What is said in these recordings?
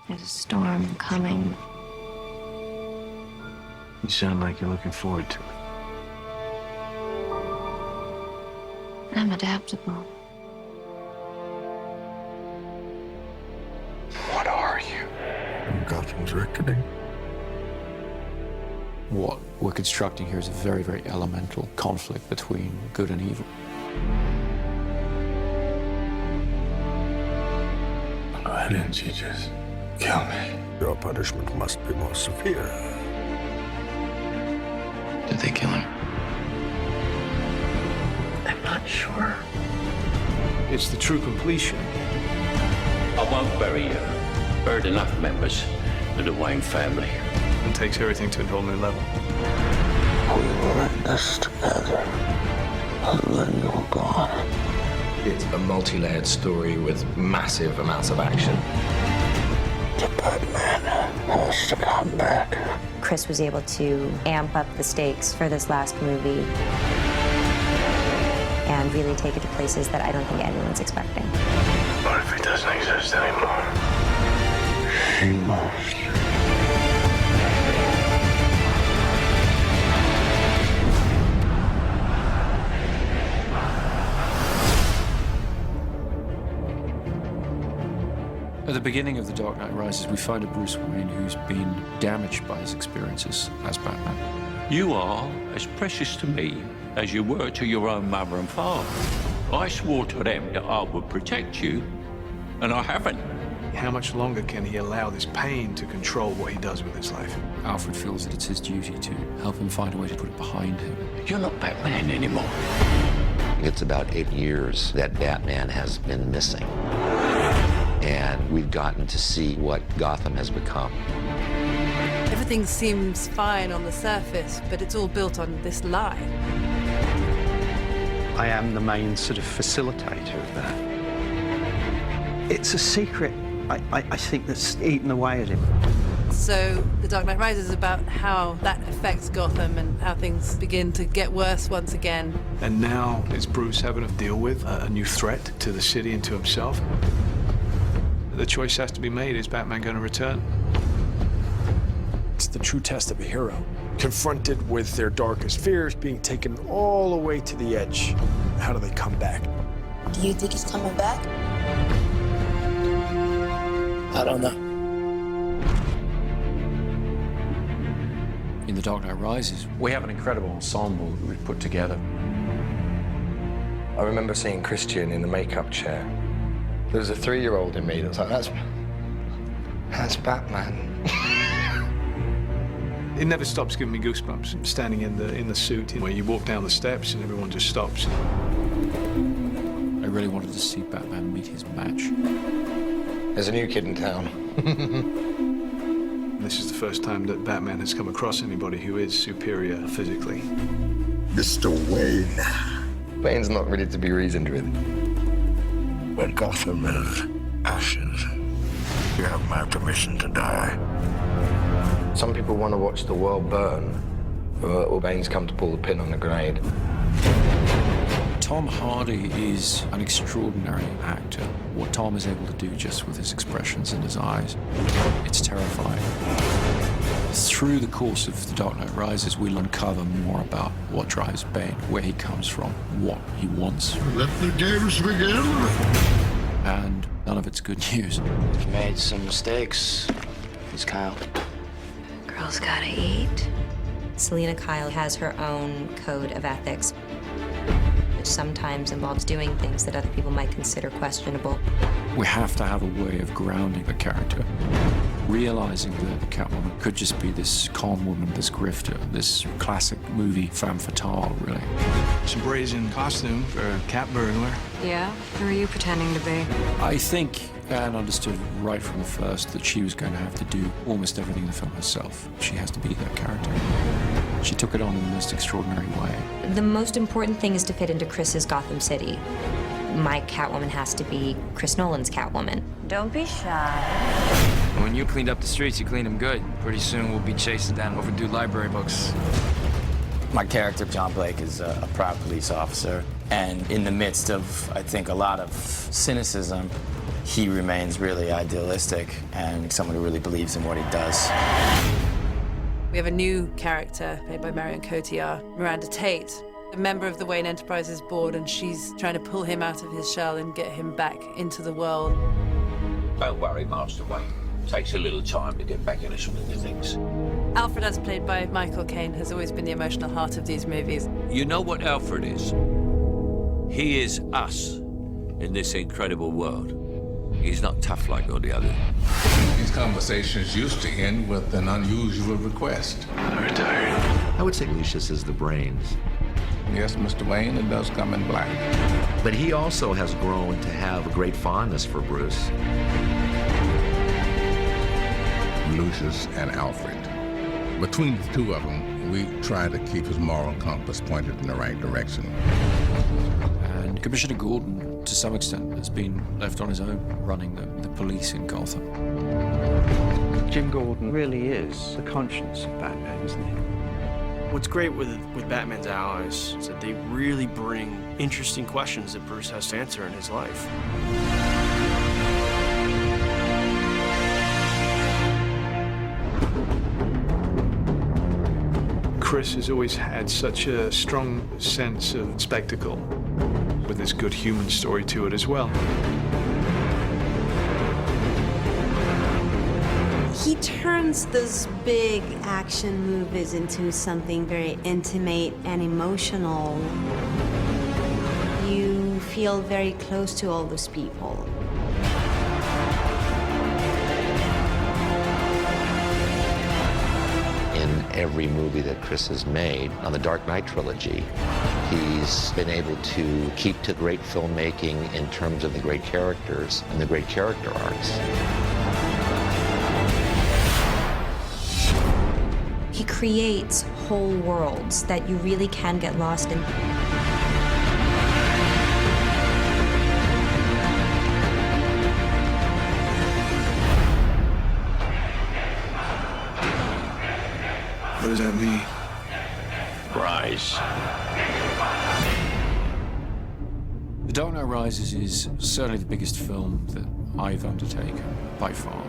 There's a storm coming. You sound like you're looking forward to it. I'm adaptable. What are you? Gotham's reckoning. What we're constructing here is a very, very elemental conflict between good and evil. Why didn't you just kill me? Your punishment must be more severe. Did they kill him? I'm not sure. It's the true completion. I won't bury you. Buried enough members of the Wayne family. It takes everything to a whole new level. We were in this together. And then you were gone. It's a multi-layered story with massive amounts of action. The Batman has to come back. Chris was able to amp up the stakes for this last movie and really take it to places that I don't think anyone's expecting. What if he doesn't exist anymore? She must. At the beginning of The Dark Knight Rises, we find a Bruce Wayne who's been damaged by his experiences as Batman. You are as precious to me as you were to your own mother and father. I swore to them that I would protect you, and I haven't. How much longer can he allow this pain to control what he does with his life? Alfred feels that it's his duty to help him find a way to put it behind him. You're not Batman anymore. It's about 8 years that Batman has been missing. And we've gotten to see what Gotham has become. Everything seems fine on the surface, but it's all built on this lie. I am the main sort of facilitator of that. It's a secret, I think, that's eaten away at him. So The Dark Knight Rises is about how that affects Gotham and how things begin to get worse once again. And now it's Bruce having to deal with a new threat to the city and to himself. The choice has to be made. Is Batman going to return? It's the true test of a hero. Confronted with their darkest fears, being taken all the way to the edge. How do they come back? Do you think he's coming back? I don't know. In The Dark Knight Rises, we have an incredible ensemble that we've put together. I remember seeing Christian in the makeup chair. There was a 3-year-old in me that was like, that's Batman. It never stops giving me goosebumps. Standing in the suit, where you walk down the steps and everyone just stops. I really wanted to see Batman meet his match. There's a new kid in town. This is the first time that Batman has come across anybody who is superior physically. Mr. Wayne. Wayne's not ready to be reasoned with. When Gotham is ashes, you have my permission to die. Some people want to watch the world burn, or Bane's come to pull the pin on the grenade. Tom Hardy is an extraordinary actor. What Tom is able to do just with his expressions in his eyes, it's terrifying. Through the course of The Dark Knight Rises, we'll uncover more about what drives Bane, where he comes from, what he wants. Let the games begin. And none of it's good news. You've made some mistakes, Miss Kyle. Girls gotta eat. Selena Kyle has her own code of ethics, which sometimes involves doing things that other people might consider questionable. We have to have a way of grounding the character, realizing that the Catwoman could just be this calm woman, this grifter, this classic movie femme fatale, really. Some brazen costume for a cat burglar. Yeah? Who are you pretending to be? I think Anne understood right from the first that she was going to have to do almost everything in the film herself. She has to be that character. She took it on in the most extraordinary way. The most important thing is to fit into Chris's Gotham City. My Catwoman has to be Chris Nolan's Catwoman. Don't be shy. When you cleaned up the streets, you cleaned them good. Pretty soon we'll be chasing down overdue library books. My character, John Blake, is a proud police officer. And in the midst of, I think, a lot of cynicism, he remains really idealistic and someone who really believes in what he does. We have a new character played by Marion Cotillard, Miranda Tate, a member of the Wayne Enterprises board, and she's trying to pull him out of his shell and get him back into the world. Don't worry, Master Wayne. Takes a little time to get back in the swing of things. Alfred, as played by Michael Caine, has always been the emotional heart of these movies. You know what Alfred is? He is us in this incredible world. He's not tough like all the others. These conversations used to end with an unusual request. I'm retired. I would say Lucius is the brains. Yes, Mr. Wayne, it does come in black. But he also has grown to have a great fondness for Bruce. Lucius and Alfred. Between the two of them, we try to keep his moral compass pointed in the right direction. And Commissioner Gordon, to some extent, has been left on his own running the police in Gotham. Jim Gordon really is the conscience of Batman, isn't he? What's great with Batman's allies is that they really bring interesting questions that Bruce has to answer in his life. Chris has always had such a strong sense of spectacle, with this good human story to it as well. He turns those big action movies into something very intimate and emotional. You feel very close to all those people. In every movie that Chris has made on the Dark Knight trilogy, he's been able to keep to great filmmaking in terms of the great characters and the great character arcs. He creates whole worlds that you really can get lost in. What does that mean? Rise. The Dark Knight Rises is certainly the biggest film that I've undertaken, by far.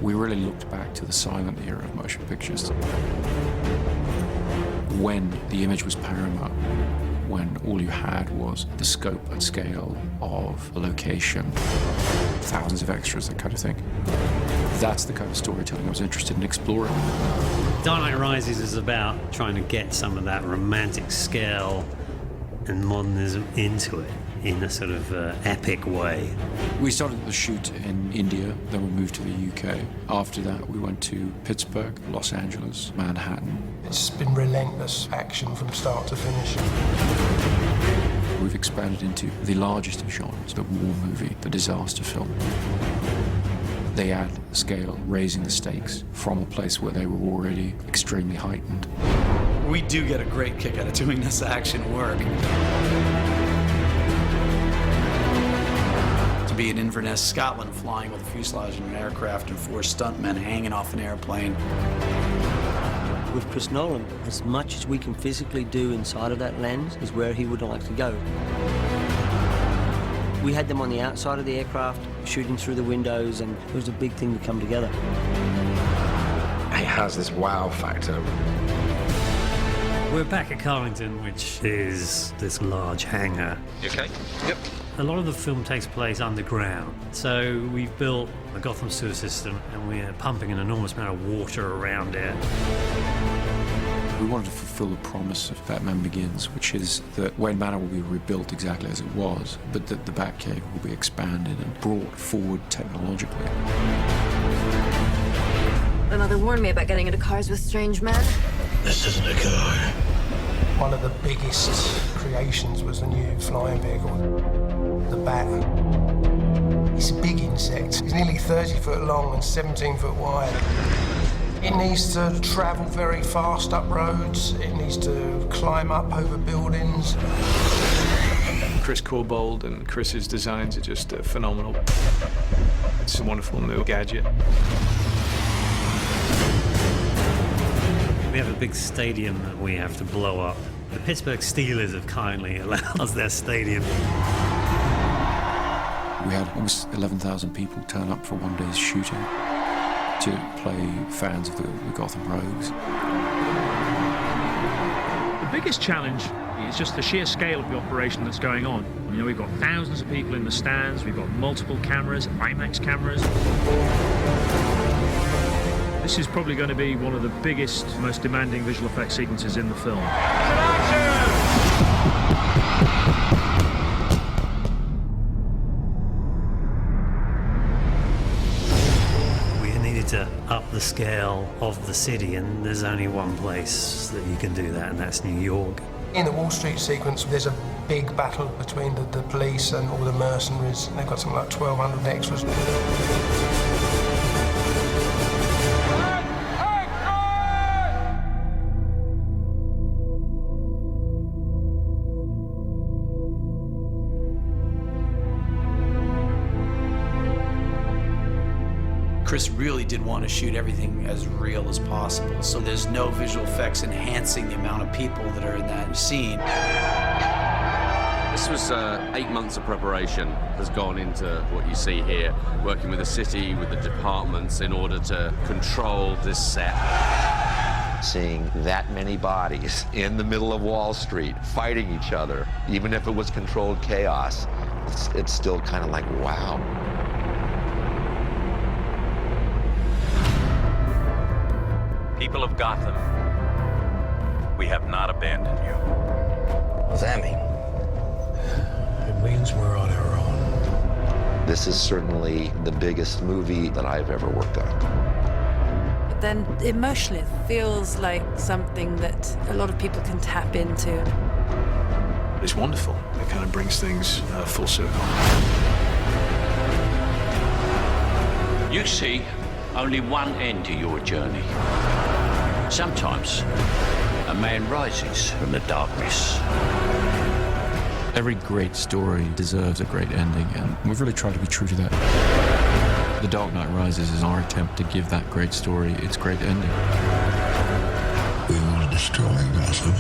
We really looked back to the silent era of motion pictures, when the image was paramount, when all you had was the scope and scale of a location, thousands of extras, that kind of thing. That's the kind of storytelling I was interested in exploring. Dark Knight Rises is about trying to get some of that romantic scale and modernism into it in a sort of epic way. We started the shoot in India, then we moved to the UK. After that, we went to Pittsburgh, Los Angeles, Manhattan. It's been relentless action from start to finish. We've expanded into the largest of genres, the war movie, the disaster film. They add scale, raising the stakes from a place where they were already extremely heightened. We do get a great kick out of doing this action work. To be in Inverness, Scotland, flying with a fuselage in an aircraft and 4 stuntmen hanging off an airplane. With Chris Nolan, as much as we can physically do inside of that lens is where he would like to go. We had them on the outside of the aircraft, shooting through the windows, and it was a big thing to come together. It has this wow factor. We're back at Carlington, which is this large hangar. You okay? Yep. A lot of the film takes place underground, so we've built a Gotham sewer system and we're pumping an enormous amount of water around it. We wanted to fulfill the promise of Batman Begins, which is that Wayne Manor will be rebuilt exactly as it was, but that the Batcave will be expanded and brought forward technologically. My mother warned me about getting into cars with strange men. This isn't a car. One of the biggest creations was the new flying vehicle, the Bat. It's a big insect. It's nearly 30 foot long and 17 foot wide. It needs to travel very fast up roads. It needs to climb up over buildings. Chris Corbould and Chris's designs are just phenomenal. It's a wonderful new gadget. We have a big stadium that we have to blow up. The Pittsburgh Steelers have kindly allowed us their stadium. We had almost 11,000 people turn up for one day's shooting to play fans of the Gotham Rogues. The biggest challenge is just the sheer scale of the operation that's going on. You know, we've got thousands of people in the stands, we've got multiple cameras, IMAX cameras. This is probably going to be one of the biggest, most demanding visual effects sequences in the film. To up the scale of the city, and there's only one place that you can do that, and that's New York. In the Wall Street sequence, there's a big battle between the police and all the mercenaries. They've got something like 1,200 extras. Chris really did want to shoot everything as real as possible, so there's no visual effects enhancing the amount of people that are in that scene. This was 8 months of preparation has gone into what you see here, working with the city, with the departments in order to control this set. Seeing that many bodies in the middle of Wall Street fighting each other, even if it was controlled chaos, it's still kind of like, wow. People of Gotham, we have not abandoned you. What does that mean? It means we're on our own. This is certainly the biggest movie that I've ever worked on. But then emotionally, it feels like something that a lot of people can tap into. It's wonderful. It kind of brings things full circle. You see only one end to your journey. Sometimes a man rises from the darkness. Every great story deserves a great ending, and we've really tried to be true to that. The Dark Knight Rises is our attempt to give that great story its great ending. We want to destroy Gotham.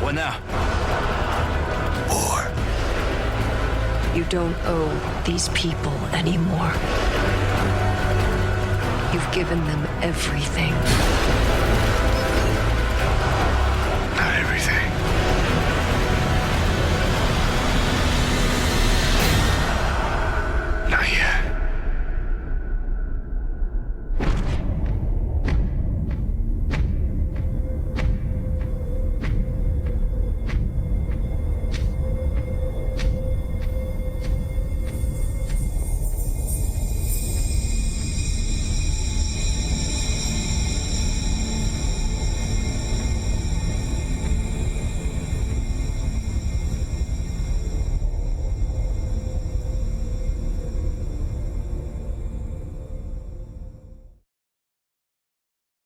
What now? War. You don't owe these people anymore. You've given them everything.